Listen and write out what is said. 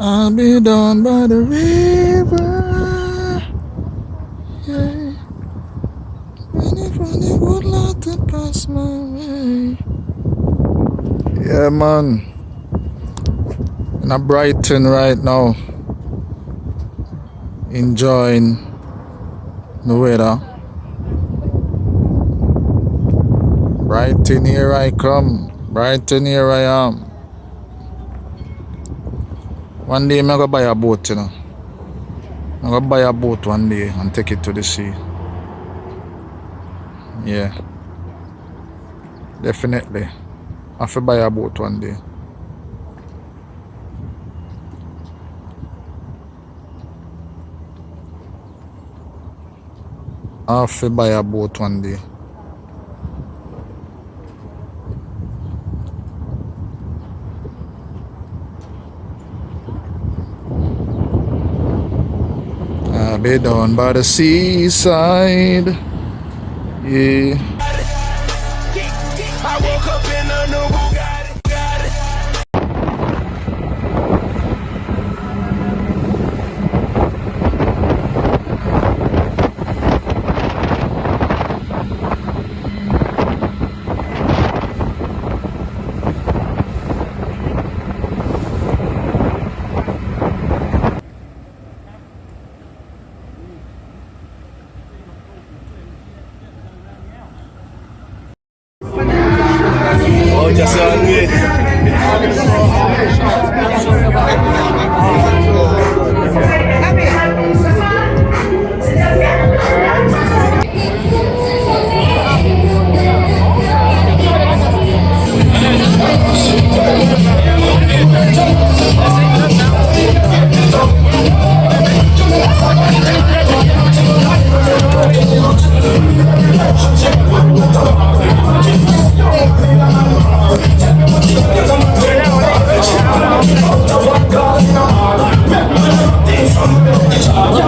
I'll be down by the river. Yeah. When it would like to pass my way. Yeah, man. In a Brighton right now. Enjoying the weather. Brighton, here I come. Brighton, here I am. One day I'm gonna buy a boat, you know. I'm gonna buy a boat one day and take it to the sea. Yeah. Definitely. I have to buy a boat one day. I have to buy a boat one day. I'll be down by the seaside. Yeah. I woke up in a new Bugatti. Oh, just on me. Yeah.